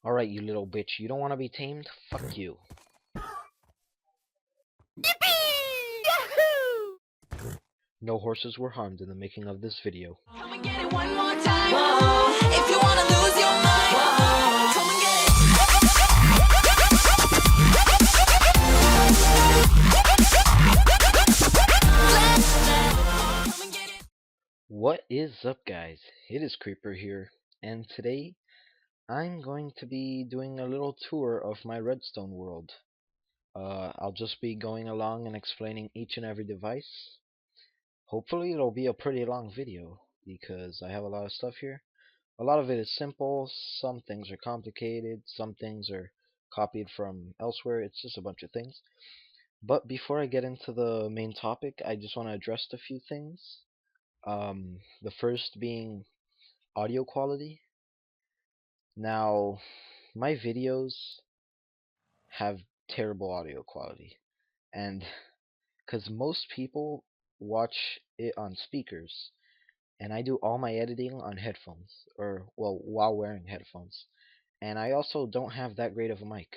Alright, you little bitch. You don't want to be tamed? Fuck you. No horses were harmed in the making of this video. Come and get it one more time. Whoa. If you wanna lose your mind, whoa. Come and get it. Come and get it. What is up, guys? It is Creeper here, and today I'm going to be doing a little tour of my Redstone world. I'll just be going along and explaining each and every device. Hopefully it'll be a pretty long video, because I have a lot of stuff here. A lot of it is simple, some things are complicated, some things are copied from elsewhere, it's just a bunch of things. But before I get into the main topic, I just want to address a few things. The first being audio quality. Now, my videos have terrible audio quality, and because most people watch it on speakers, and I do all my editing on headphones, or well, while wearing headphones, and I also don't have that great of a mic.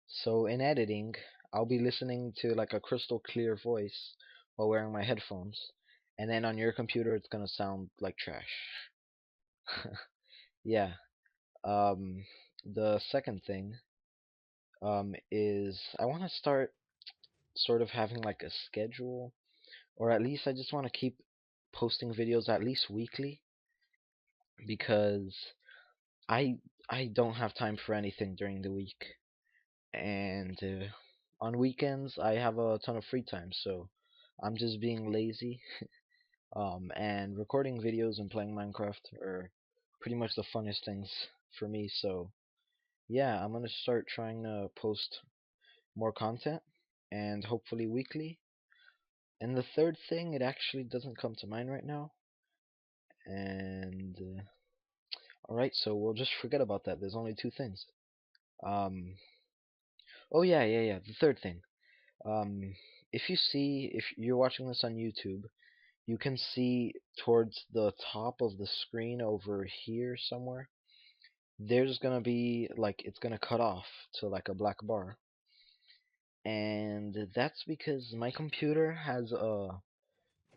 So in editing, I'll be listening to like a crystal clear voice while wearing my headphones, and then on your computer it's gonna sound like trash. Yeah. Um, the second thing is I want to start sort of having like a schedule, or at least I just want to keep posting videos at least weekly, because I I don't have time for anything during the week, and on weekends I have a ton of free time, so I'm just being lazy. And recording videos and playing Minecraft are pretty much the funnest things for me. So yeah, I'm gonna start trying to post more content, and hopefully weekly. And the third thing, it actually doesn't come to mind right now. And alright, so we'll just forget about that. There's only two things. Um, oh yeah. The third thing. Um, if you're watching this on YouTube, you can see towards the top of the screen over here somewhere, there's gonna be like it's gonna cut off to like a black bar, and that's because my computer has a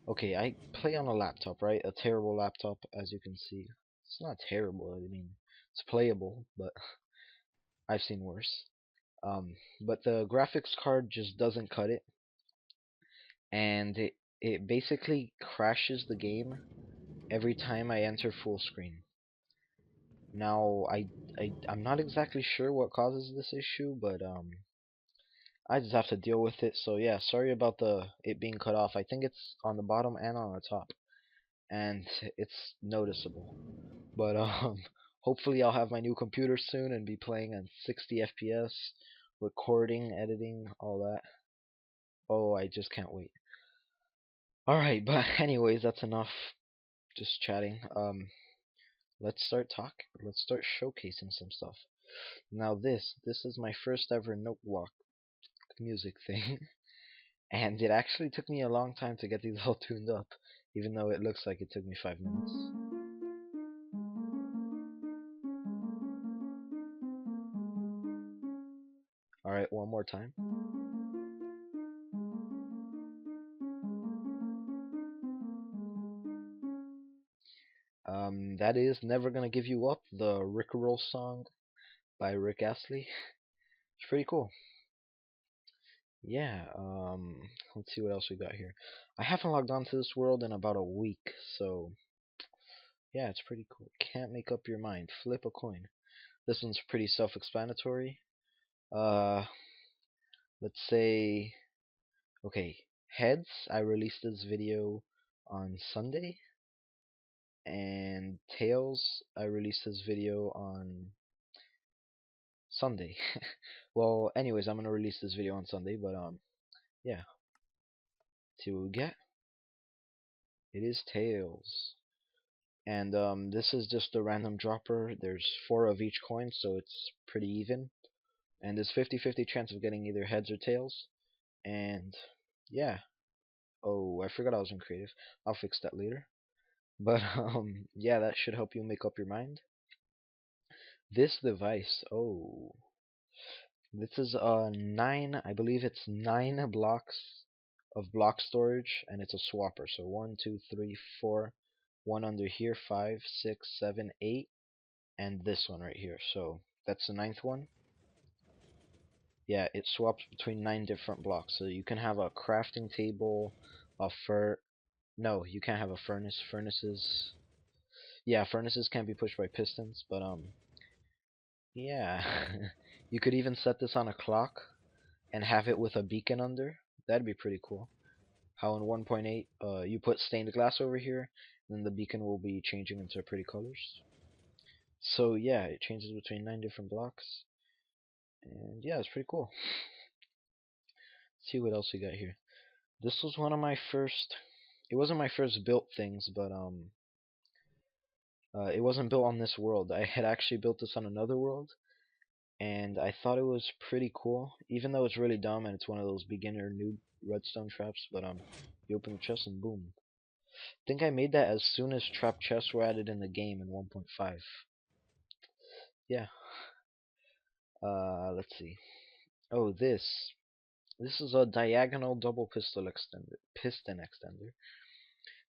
okay, I play on a laptop, right? A terrible laptop, as you can see. It's not terrible, I mean, it's playable, but I've seen worse. But the graphics card just doesn't cut it, and it basically crashes the game every time I enter full screen. Now, I'm not exactly sure what causes this issue, but I just have to deal with it. So yeah, sorry about it being cut off. I think it's on the bottom and on the top, and it's noticeable. But hopefully I'll have my new computer soon and be playing at 60 FPS, recording, editing, all that. Oh, I just can't wait. All right, but anyways, that's enough just chatting. Let's start talking. Let's start showcasing some stuff. Now this is my first ever note walk music thing, and it actually took me a long time to get these all tuned up, even though it looks like it took me 5 minutes. Alright, one more time. That is Never Gonna Give You Up, the Rickroll song by Rick Astley. It's pretty cool. Yeah, let's see what else we got here. I haven't logged on to this world in about a week, so yeah, it's pretty cool. Can't make up your mind. Flip a coin. This one's pretty self-explanatory. Uh, let's say, okay, heads. I released this video on Sunday, and tails. I released this video on Sunday. Well, anyways, I'm gonna release this video on Sunday, but yeah. See what we get. It is tails. And this is just a random dropper. There's 4 of each coin, so it's pretty even. And there's 50-50 chance of getting either heads or tails. And yeah. Oh, I forgot I was in creative. I'll fix that later. But yeah, that should help you make up your mind. This device, oh, this is nine. I believe it's 9 blocks of block storage, and it's a swapper. So one, two, three, four. One under here, five, six, seven, eight, and this one right here. So that's the ninth one. Yeah, it swaps between 9 different blocks. So you can have a crafting table, a fur. No, you can't have a furnace. Furnaces. Yeah, furnaces can't be pushed by pistons, but yeah. You could even set this on a clock and have it with a beacon under. That'd be pretty cool. How in 1.8, you put stained glass over here, then the beacon will be changing into pretty colors. So yeah, it changes between 9 different blocks, and yeah, it's pretty cool. Let's see what else we got here. This was one of my first. It wasn't my first built things, but it wasn't built on this world. I had actually built this on another world, and I thought it was pretty cool, even though it's really dumb and it's one of those beginner noob redstone traps. But you open the chest and boom. I think I made that as soon as trap chests were added in the game in 1.5. Yeah. Let's see. Oh, this is a diagonal double piston extender.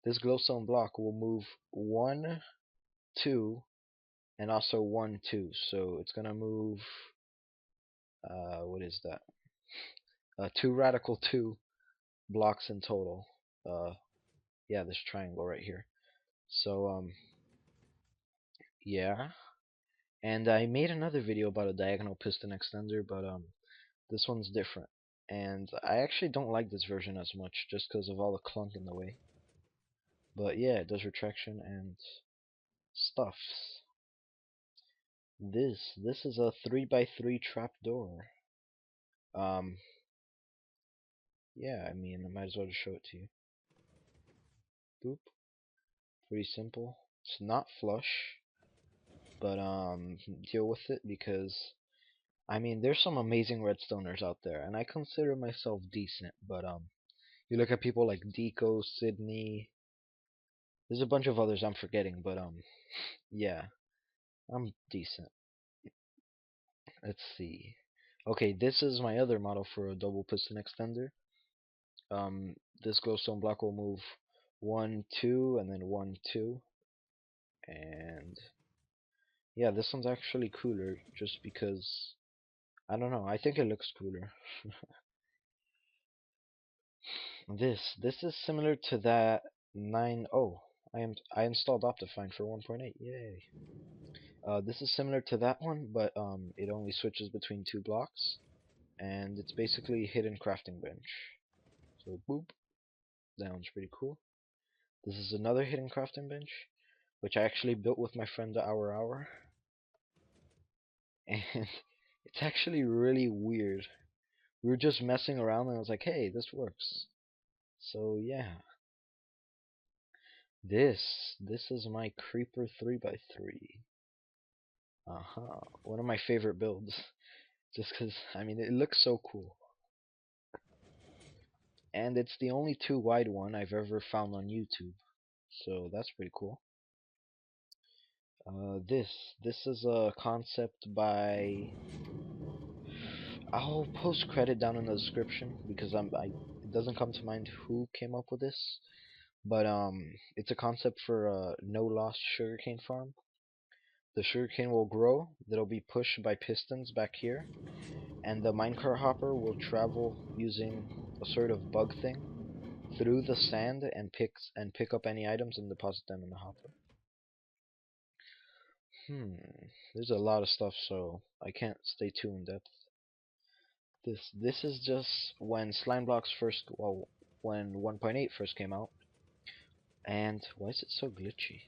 This glowstone block will move 1, 2, and also 1, 2. So it's gonna move. What is that? 2 radical 2 blocks in total. Uh, yeah, this triangle right here. So yeah. And I made another video about a diagonal piston extender, but this one's different. And I actually don't like this version as much, just because of all the clunk in the way. But yeah, it does retraction and stuff. This is a 3x3 trap door. Um, yeah, I mean, I might as well just show it to you. Boop. Pretty simple. It's not flush, but deal with it because I mean, there's some amazing redstoners out there, and I consider myself decent. But you look at people like Deco, Sydney. There's a bunch of others I'm forgetting, but yeah, I'm decent. Let's see. Okay, this is my other model for a double piston extender. This glowstone block will move 1, 2, and then 1, 2, and yeah, this one's actually cooler just because I don't know. I think it looks cooler. This is similar to that 9. Oh, I installed Optifine for 1.8. Yay. This is similar to that one, but it only switches between 2 blocks, and it's basically a hidden crafting bench. So boop, that one's pretty cool. This is another hidden crafting bench, which I actually built with my friend Hour, and it's actually really weird. We were just messing around, and I was like, hey, this works. So yeah, this is my creeper 3x3. One of my favorite builds, just because I mean it looks so cool, and it's the only 2 wide one I've ever found on YouTube, so that's pretty cool. This is a concept by. I'll post credit down in the description because it doesn't come to mind who came up with this, but it's a concept for a no loss sugarcane farm. The sugarcane will grow. That'll be pushed by pistons back here, and the minecart hopper will travel using a sort of bug thing through the sand and pick up any items and deposit them in the hopper. There's a lot of stuff, so I can't stay too in depth. This is just when slime blocks when 1.8 first came out. And why is it so glitchy?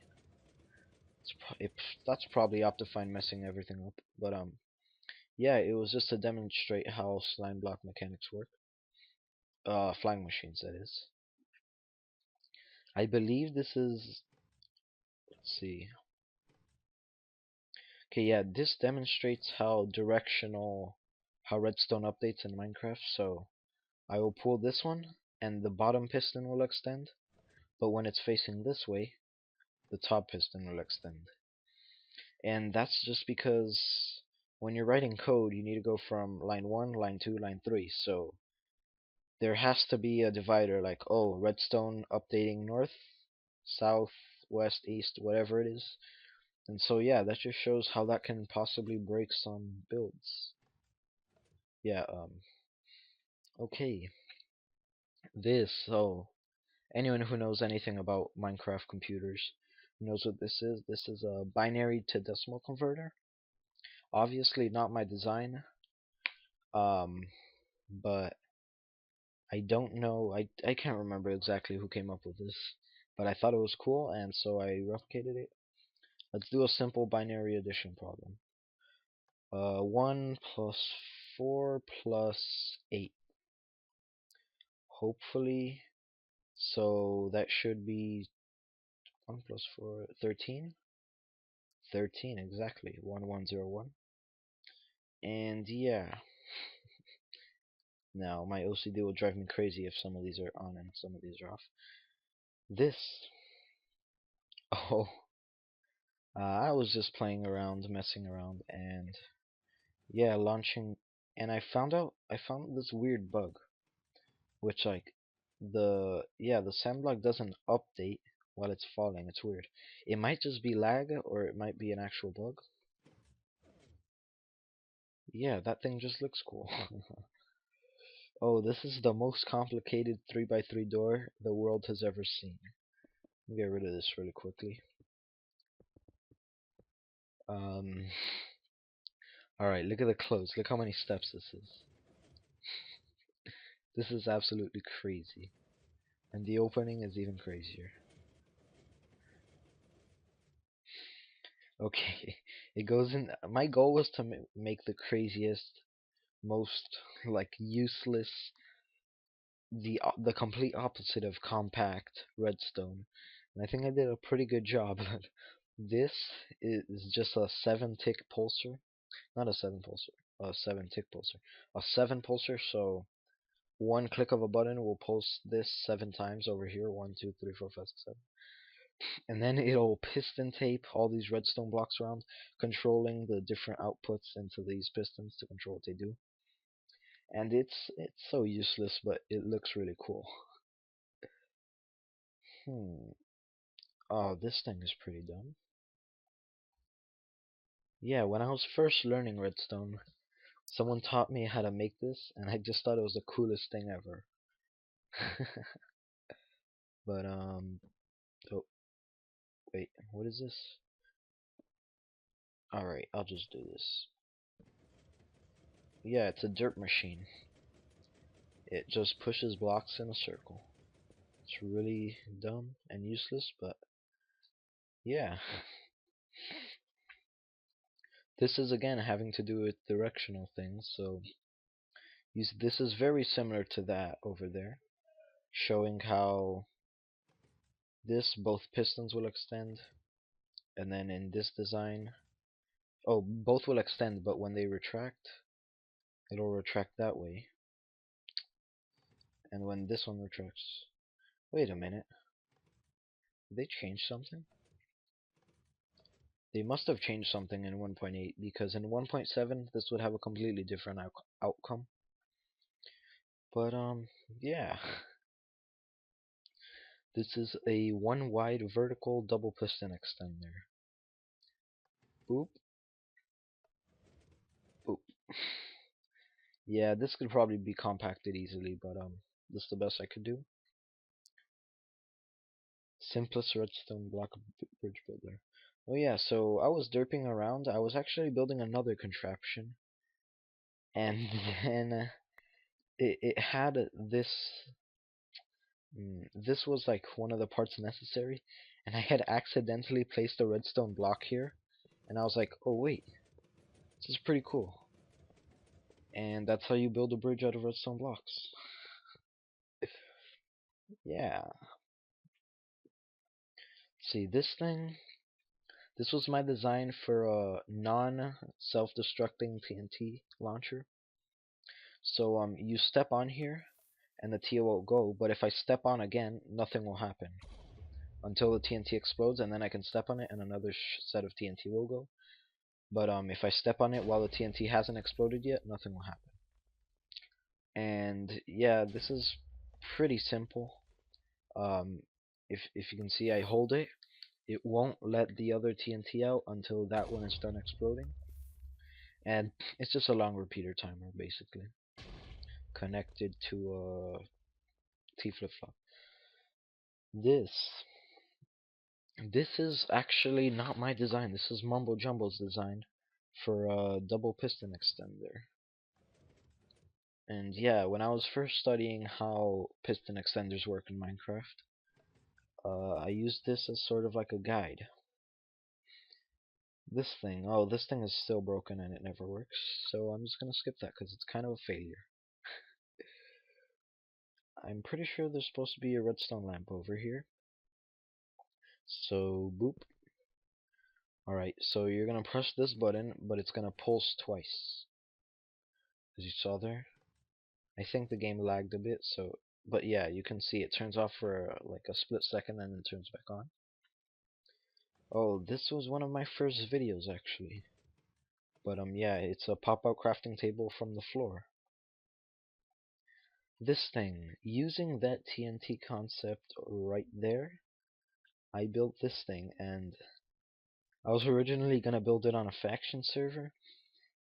That's probably Optifine messing everything up. But yeah, it was just to demonstrate how slime block mechanics work. Flying machines, that is. I believe this is. Let's see. Okay, yeah, this demonstrates how redstone updates in Minecraft. So I will pull this one, and the bottom piston will extend. But when it's facing this way, the top piston will extend. And that's just because when you're writing code, you need to go from line 1, line 2, line 3. So there has to be a divider like, oh, redstone updating north, south, west, east, whatever it is. And so yeah, that just shows how that can possibly break some builds. Yeah, okay. So anyone who knows anything about Minecraft computers knows what this is. This is a binary to decimal converter. Obviously not my design, um, but I don't know. I can't remember exactly who came up with this, but I thought it was cool, and so I replicated it. Let's do a simple binary addition problem. 1 plus 4 plus 8. Hopefully, so that should be 1 plus 4, 13. 13, exactly. 1101. And yeah, now my OCD will drive me crazy if some of these are on and some of these are off. This, oh, I was just playing around, messing around, and yeah, launching, and I found this weird bug, which like the sand block doesn't update while it's falling. It's weird. It might just be lag, or it might be an actual bug. Yeah, that thing just looks cool. Oh, this is the most complicated 3x3 door the world has ever seen. Let me get rid of this really quickly. Um, Alright, look at the close. Look how many steps this is. This is absolutely crazy. And the opening is even crazier. Okay, it goes in. My goal was to make the craziest, most like useless, the complete opposite of compact redstone, and I think I did a pretty good job. But this is just a 7-tick pulser, not a 7 pulser, a 7-tick pulser, a 7 pulser. So one click of a button will pulse this 7 times over here. 1, 2, 3, 4, 5, 6, 7. And then it'll piston tape all these redstone blocks around, controlling the different outputs into these pistons to control what they do. And it's so useless, but it looks really cool. Hmm. Oh, this thing is pretty dumb. Yeah, when I was first learning redstone, someone taught me how to make this, and I just thought it was the coolest thing ever. But oh wait, what is this? All right, I'll just do this. Yeah, it's a dirt machine. It just pushes blocks in a circle. It's really dumb and useless, but yeah. This is again having to do with directional things, so this is very similar to that over there, showing how this both pistons will extend, and then in this design, oh, both will extend, but when they retract, it'll retract that way, and when this one retracts, wait a minute, did they change something? They must have changed something in 1.8, because in 1.7 this would have a completely different outcome. But yeah. This is a one wide vertical double piston extender. Boop, boop. Yeah, this could probably be compacted easily, but this is the best I could do. Simplest redstone block bridge builder. Oh yeah, so I was derping around. I was actually building another contraption, and then it had this. This was like one of the parts necessary, and I had accidentally placed a redstone block here, and I was like, oh wait, this is pretty cool. And that's how you build a bridge out of redstone blocks. Yeah. See, this thing, this was my design for a non-self-destructing TNT launcher. So you step on here, and the TNT won't go. But if I step on again, nothing will happen until the TNT explodes, and then I can step on it, and another set of TNT will go. But if I step on it while the TNT hasn't exploded yet, nothing will happen. And yeah, this is pretty simple. Um, if you can see, I hold it. It won't let the other TNT out until that one is done exploding. And it's just a long repeater timer, basically, connected to a T flip-flop. This this is actually not my design. This is Mumbo Jumbo's design for a double piston extender. And yeah, when I was first studying how piston extenders work in Minecraft, I used this as sort of like a guide. This thing is still broken and it never works, so I'm just gonna skip that because it's kind of a failure. I'm pretty sure there's supposed to be a redstone lamp over here. So, boop. Alright, so you're gonna press this button, but it's gonna pulse twice. As you saw there. I think the game lagged a bit, so... But yeah, you can see it turns off for like a split second and then turns back on. Oh, this was one of my first videos actually. But yeah, it's a pop-out crafting table from the floor. This thing, using that TNT concept right there, I built this thing, and I was originally gonna build it on a faction server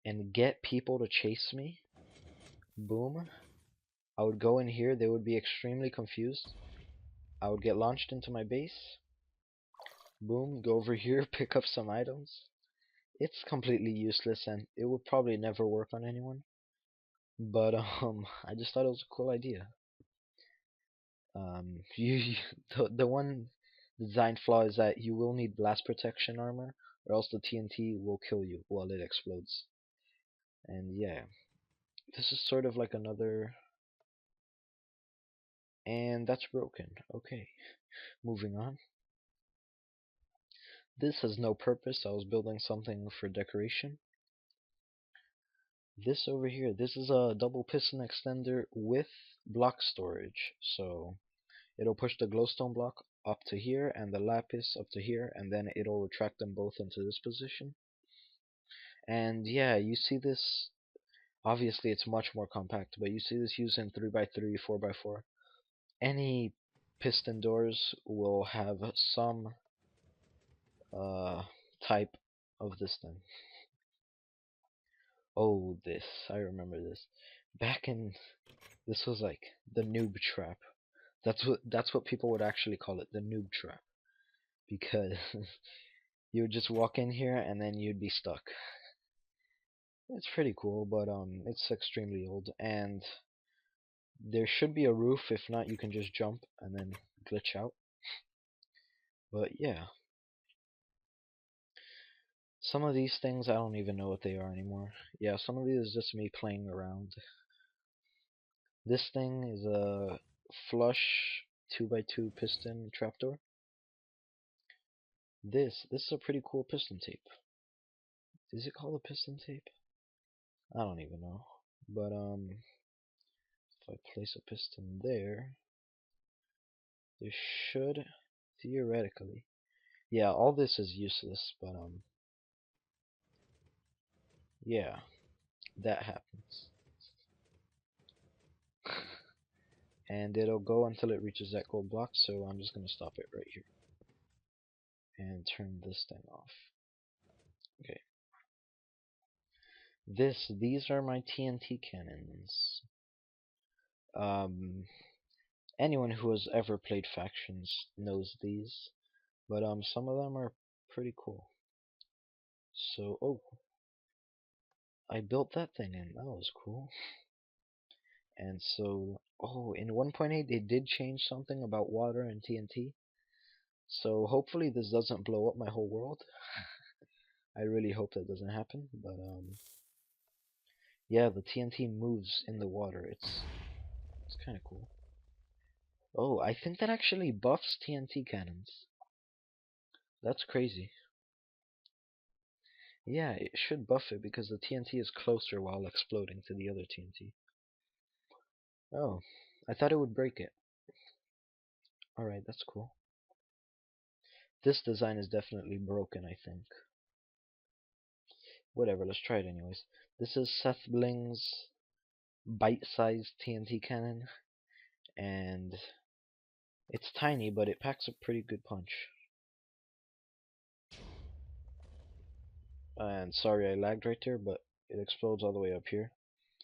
and get people to chase me. Boom. I would go in here, they would be extremely confused. I would get launched into my base. Boom, go over here, pick up some items. It's completely useless and it would probably never work on anyone. But I just thought it was a cool idea. You the one design flaw is that you will need blast protection armor, or else the TNT will kill you while it explodes. And yeah, this is sort of like another. And that's broken. Okay, moving on. This has no purpose. I was building something for decoration. This over here, this is a double piston extender with block storage. So it'll push the glowstone block up to here and the lapis up to here, and then it'll retract them both into this position. And yeah, you see this. Obviously, it's much more compact, but you see this used in 3x3, 4x4. Any piston doors will have some uh, type of this thing. Oh, this. I remember this. Back in this was like the noob trap. That's what people would actually call it, the noob trap. Because you would just walk in here and then you'd be stuck. It's pretty cool, but it's extremely old and there should be a roof, if not you can just jump and then glitch out. But yeah. Some of these things I don't even know what they are anymore. Yeah, some of these is just me playing around. This thing is a flush 2x2 piston trapdoor. This is a pretty cool piston tape. Is it called a piston tape? I don't even know. But if I place a piston there, there should theoretically. Yeah, all this is useless, but yeah, that happens. And it'll go until it reaches that gold block, so I'm just gonna stop it right here and turn this thing off. Okay. These are my TNT cannons. Um, anyone who has ever played factions knows these, but some of them are pretty cool. So, oh, I built that thing and that was cool. And so, oh, in 1.8 they did change something about water and TNT. So hopefully this doesn't blow up my whole world. I really hope that doesn't happen, but yeah, the TNT moves in the water. It's kind of cool. Oh, I think that actually buffs TNT cannons. That's crazy. Yeah, it should buff it because the TNT is closer while exploding to the other TNT. Oh, I thought it would break it. Alright, that's cool. This design is definitely broken, I think. whatever. Let's try it anyways. This is Seth Bling's bite-sized TNT cannon, and it's tiny, but it packs a pretty good punch. And sorry I lagged right there, but it explodes all the way up here.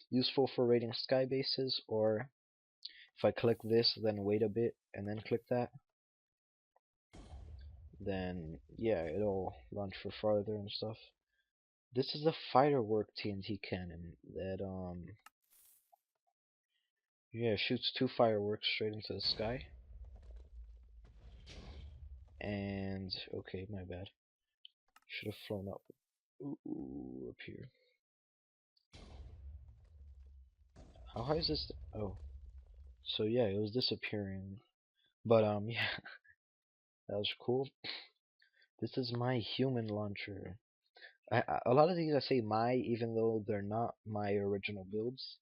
Useful for raiding sky bases, or if I click this, then wait a bit, and then click that, then yeah, it'll launch for farther and stuff. This is a firework TNT cannon that yeah, shoots 2 fireworks straight into the sky. And okay, my bad. Should have flown up. Ooh, up here. How high is this? Oh, so yeah, it was disappearing. But yeah, that was cool. This is my human launcher. A lot of these I say my, even though they're not my original builds.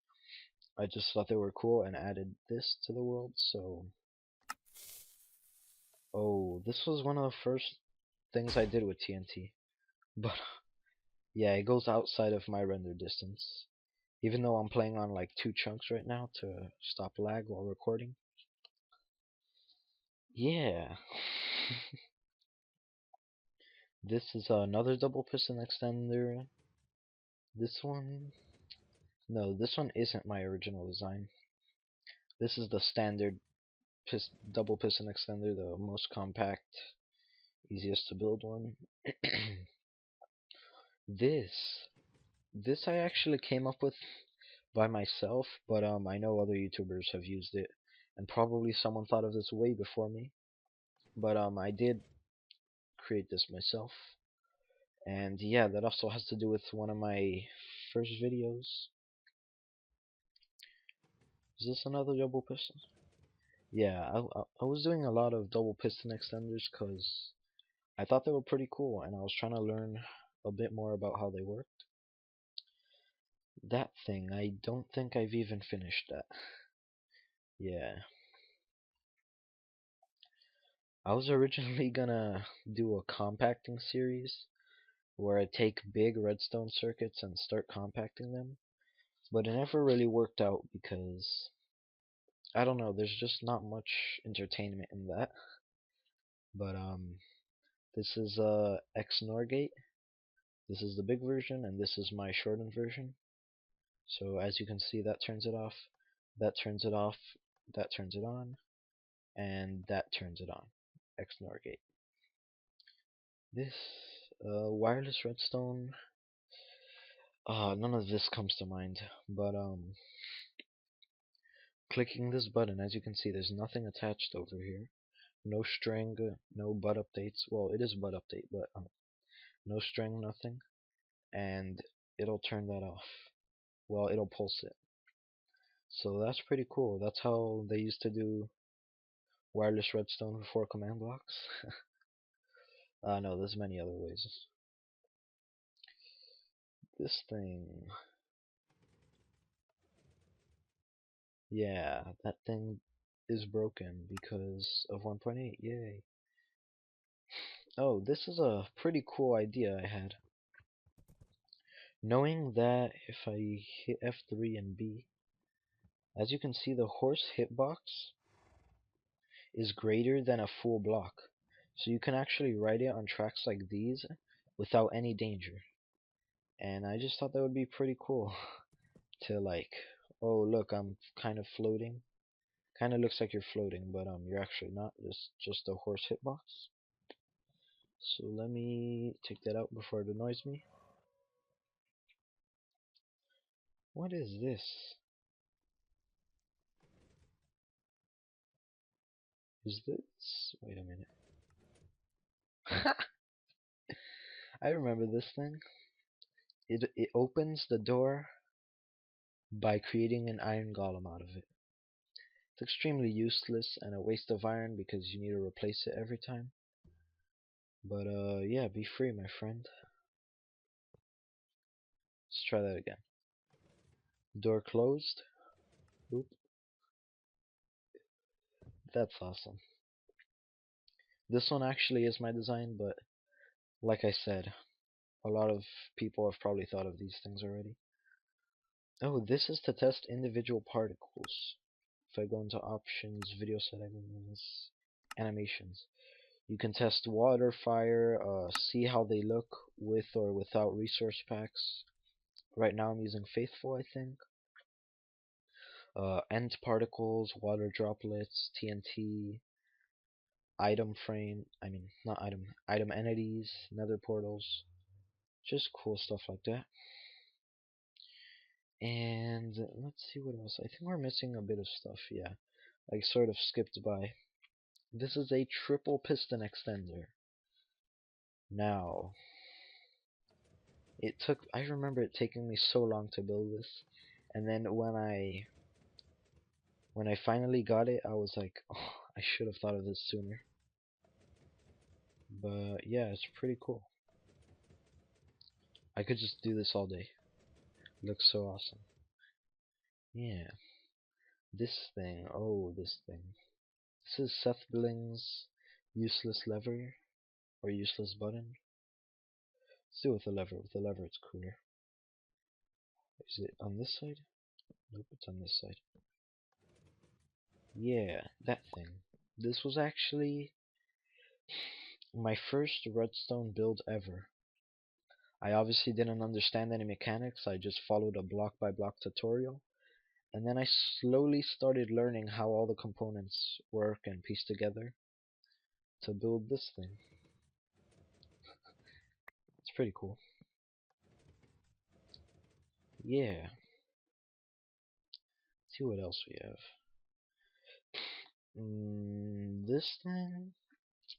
I just thought they were cool and added this to the world. So, oh, this was one of the first things I did with TNT. But yeah, it goes outside of my render distance. Even though I'm playing on like 2 chunks right now to stop lag while recording. Yeah. This is another double piston extender. This one, no, this one isn't my original design. This is the standard double piston extender, the most compact, easiest to build one. this, this I actually came up with by myself, but I know other YouTubers have used it, and probably someone thought of this way before me. But I did create this myself, and yeah, that also has to do with one of my first videos. Is this another double piston? Yeah, I was doing a lot of double piston extenders because I thought they were pretty cool, and I was trying to learn a bit more about how they worked. That thing, I don't think I've even finished that. Yeah. I was originally gonna do a compacting series where I take big redstone circuits and start compacting them, but it never really worked out because I don't know, there's just not much entertainment in that. But this is XNOR gate. This is the big version, and this is my shortened version. So as you can see, that turns it off, that turns it off, that turns it on, and that turns it on. XNOR gate. This wireless redstone. None of this comes to mind, but clicking this button, as you can see, there's nothing attached over here. No string, no butt updates. Well, it is butt update, but no string, nothing, and it'll turn that off. Well, it'll pulse it. So that's pretty cool. That's how they used to do wireless redstone before command blocks. No, there's many other ways. This thing, yeah, that thing is broken because of 1.8. Yay. Oh, this is a pretty cool idea I had. Knowing that if I hit F3 and B, as you can see, the horse hitbox is greater than a full block. So you can actually ride it on tracks like these without any danger. And I just thought that would be pretty cool to like, oh look, I'm kind of floating. Kind of looks like you're floating, but you're actually not. Just a horse hitbox. So let me take that out before it annoys me. What is this? Is this? Wait a minute. I remember this thing. It opens the door by creating an iron golem out of it. It's extremely useless and a waste of iron because you need to replace it every time. But yeah, be free, my friend. Let's try that again. Door closed. Oop, that's awesome. This one actually is my design, but like I said, A lot of people have probably thought of these things already. Oh, this is to test individual particles. If I go into options, video settings, animations, you can test water, fire, see how they look with or without resource packs. Right now I'm using Faithful, I think. End particles, water droplets, TNT, item frame, not item entities, nether portals, just cool stuff like that. And let's see what else. I think we're missing a bit of stuff, yeah. I sort of skipped by. This is a triple piston extender. Now, I remember it taking me so long to build this, and then when I finally got it, I was like, oh, I should have thought of this sooner. But yeah, it's pretty cool. I could just do this all day. It looks so awesome. Yeah. This thing. Oh, this thing. This is Seth Billings' useless lever or useless button. Let's do it with the lever. With the lever, it's cooler. Is it on this side? Nope, it's on this side. Yeah, that thing. This was actually my first Redstone build ever. I obviously didn't understand any mechanics. I just followed a block by block tutorial. And then I slowly started learning how all the components work and piece together to build this thing. It's pretty cool. Yeah. Let's see what else we have. This thing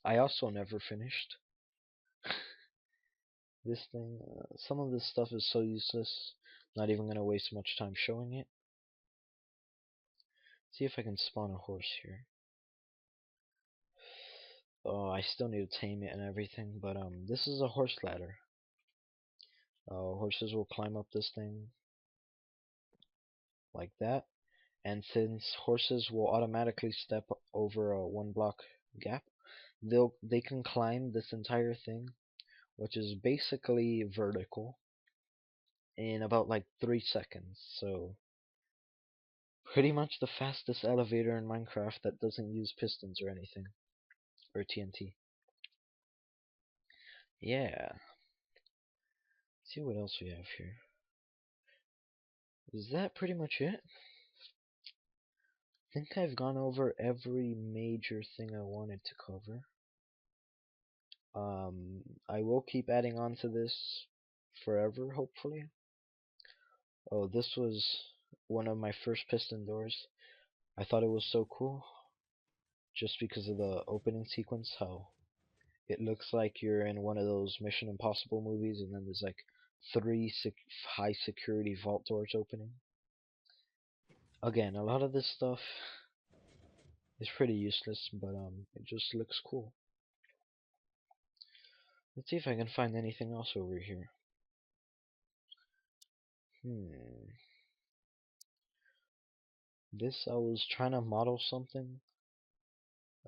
I also never finished. This thing, some of this stuff is so useless. Not even gonna waste much time showing it. See if I can spawn a horse here. Oh, I still need to tame it and everything, but this is a horse ladder. Horses will climb up this thing like that, and since horses will automatically step over a 1 block gap, they can climb this entire thing, which is basically vertical, in about like 3 seconds. So pretty much the fastest elevator in Minecraft that doesn't use pistons or anything, or TNT. Yeah. Let's see what else we have here. Is that pretty much it? I think I've gone over every major thing I wanted to cover. I will keep adding on to this forever, hopefully. Oh, this was one of my first piston doors. I thought it was so cool, just because of the opening sequence, how it looks like you're in one of those Mission Impossible movies, and then there's like 3 high security vault doors opening. Again, a lot of this stuff is pretty useless, but it just looks cool. Let's see if I can find anything else over here. This, I was trying to model something,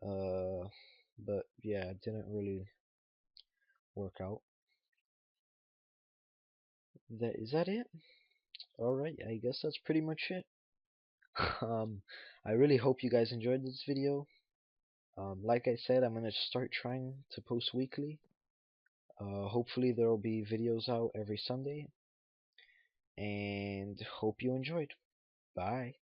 but yeah, it didn't really work out. Is that it? Alright, I guess that's pretty much it. I really hope you guys enjoyed this video. Like I said, I'm gonna start trying to post weekly. Hopefully there will be videos out every Sunday, and hope you enjoyed. Bye.